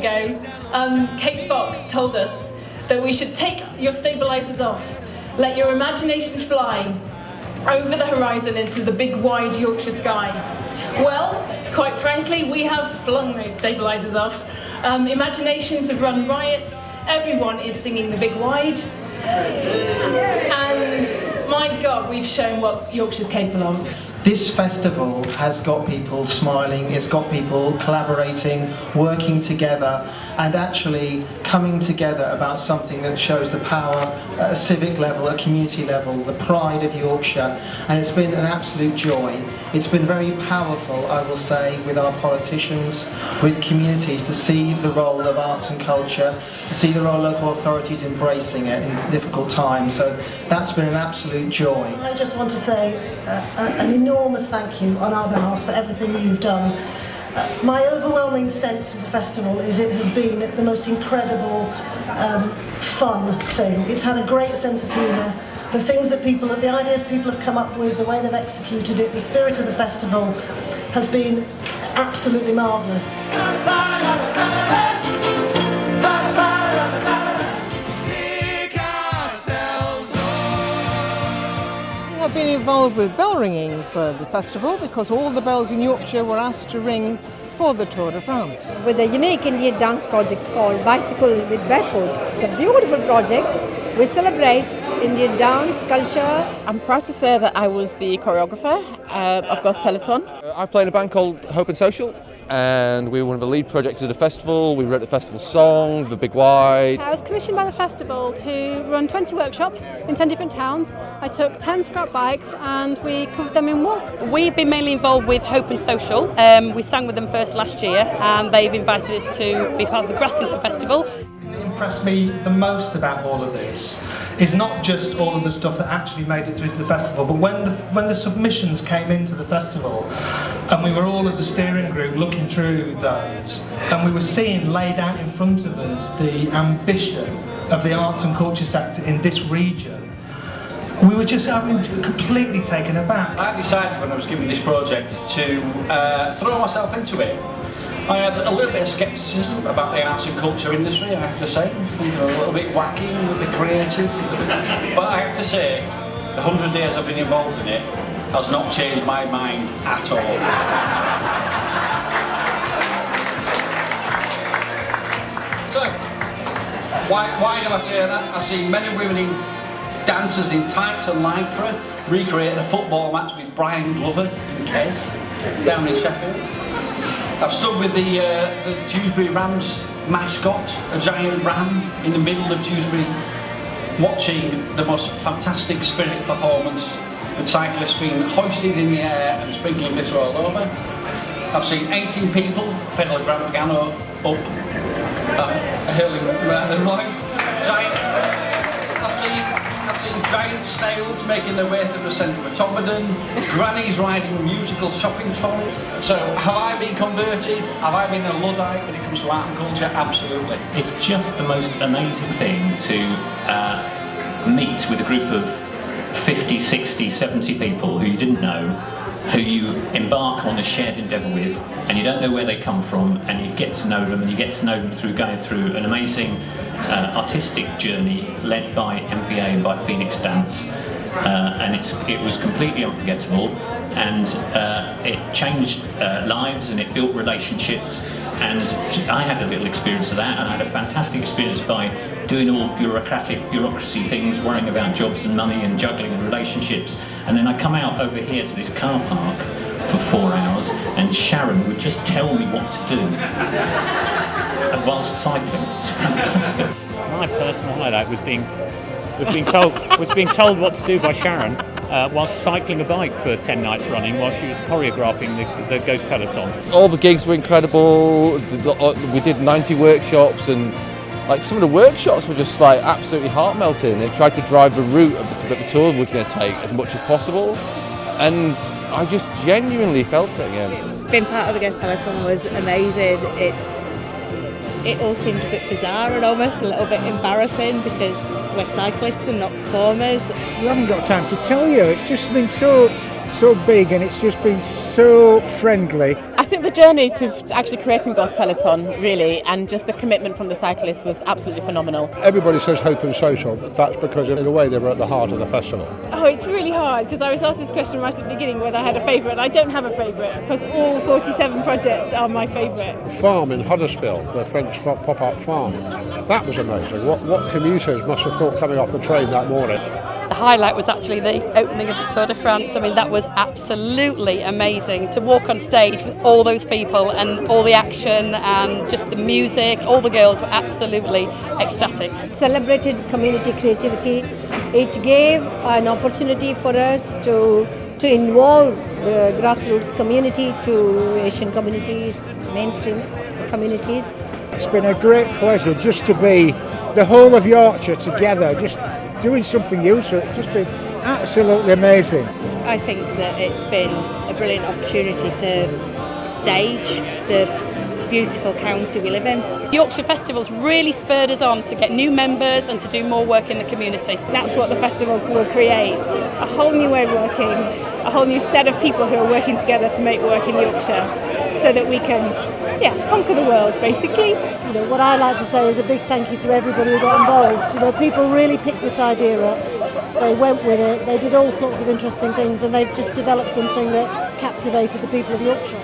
ago, Kate Fox told us that we should take your stabilisers off, let your imagination fly over the horizon into the big wide Yorkshire sky. Well, quite frankly, we have flung those stabilisers off. Imaginations have run riot, everyone is singing the big wide, and my God, we've shown what Yorkshire's capable of. This festival has got people smiling, it's got people collaborating, working together, and actually coming together about something that shows the power at a civic level, a community level, the pride of Yorkshire, and it's been an absolute joy. It's been very powerful, I will say, with our politicians, with communities, to see the role of arts and culture, to see the role of local authorities embracing it in difficult times. So that's been an absolute joy. I just want to say an enormous thank you on our behalf for everything you've done. My overwhelming sense of the festival is it has been the most incredible, fun thing. It's had a great sense of humour. The things that the ideas people have come up with, the way they've executed it, the spirit of the festival has been absolutely marvellous. I've been involved with bell ringing for the festival because all the bells in Yorkshire were asked to ring for the Tour de France. With a unique Indian dance project called Bicycle with Barefoot. It's a beautiful project which celebrates Indian dance, culture. I'm proud to say that I was the choreographer of Ghost Peloton. I play in a band called Hope and Social, and we were one of the lead projects of the festival. We wrote the festival song, The Big Wide. I was commissioned by the festival to run 20 workshops in 10 different towns. I took 10 scrap bikes and we covered them in one. We've been mainly involved with Hope and Social. We sang with them first last year and they've invited us to be part of the Grassington Festival. What impressed me the most about all of this is not just all of the stuff that actually made it through to the festival, but when the submissions came into the festival and we were all as a steering group looking through those and we were seeing laid out in front of us the ambition of the arts and culture sector in this region, we were just completely taken aback. I decided when I was given this project to throw myself into it. I had a little bit of scepticism about the arts and culture industry, I have to say. A little bit wacky, a little bit creative. But I have to say, the 100 days I've been involved in it has not changed my mind at all. So, why do I say that? I see men and women in dancers in tights and lycra recreating a football match with Brian Glover in Kent, down in Sheffield. I've stood with the Dewsbury Rams mascot, a giant ram, in the middle of Dewsbury, watching the most fantastic spirit performance with cyclists being hoisted in the air and sprinkling glitter all over. I've seen 18 people pedal a grand piano up a hill in I've seen giant snails making their way through the centre of Todmorden, grannies riding musical shopping trolleys. So, have I been converted? Have I been a Luddite when it comes to art and culture? Absolutely. It's just the most amazing thing to meet with a group of 50, 60, 70 people who you didn't know, who you embark on a shared endeavour with, and you don't know where they come from, and you get to know them, and you get to know them through going through an amazing artistic journey led by MVA and by Phoenix Dance, and it was completely unforgettable, and it changed lives and it built relationships, and I had a little experience of that, and I had a fantastic experience by doing all bureaucracy things, worrying about jobs and money and juggling relationships, and then I come out over here to this car park for 4 hours and Sharon would just tell me what to do whilst cycling. It's fantastic. My personal highlight was being told what to do by Sharon whilst cycling a bike for 10 nights running while she was choreographing the Ghost Peloton. All the gigs were incredible. We did 90 workshops, and like some of the workshops were just like absolutely heart melting. They tried to drive the route that the tour was going to take as much as possible, and I just genuinely felt it again. Being part of the Ghost Peloton was amazing. It all seemed a bit bizarre and almost a little bit embarrassing because we're cyclists and not performers. We haven't got time to tell you. It's just been so big, and it's just been so friendly. I think the journey to actually creating Ghost Peloton, really, and just the commitment from the cyclists was absolutely phenomenal. Everybody says hope and social, but that's because in a way they were at the heart of the festival. Oh, it's really hard because I was asked this question right at the beginning whether I had a favourite. I don't have a favourite because all 47 projects are my favourite. The farm in Huddersfield, the French pop-up farm, that was amazing. What commuters must have thought coming off the train that morning. The highlight was actually the opening of the Tour de France. I mean, that was absolutely amazing to walk on stage with all those people and all the action and just the music. All the girls were absolutely ecstatic. Celebrated community creativity. It gave an opportunity for us to involve the grassroots community to Asian communities, mainstream communities. It's been a great pleasure just to be the whole of Yorkshire together, just doing something useful. It's just been absolutely amazing. I think that it's been a brilliant opportunity to stage the beautiful county we live in. The Yorkshire Festival's really spurred us on to get new members and to do more work in the community. That's what the festival will create, a whole new way of working, a whole new set of people who are working together to make work in Yorkshire so that we can conquer the world, basically. You know, what I like to say is a big thank you to everybody who got involved. You know, people really picked this idea up. They went with it. They did all sorts of interesting things, and they've just developed something that captivated the people of Yorkshire.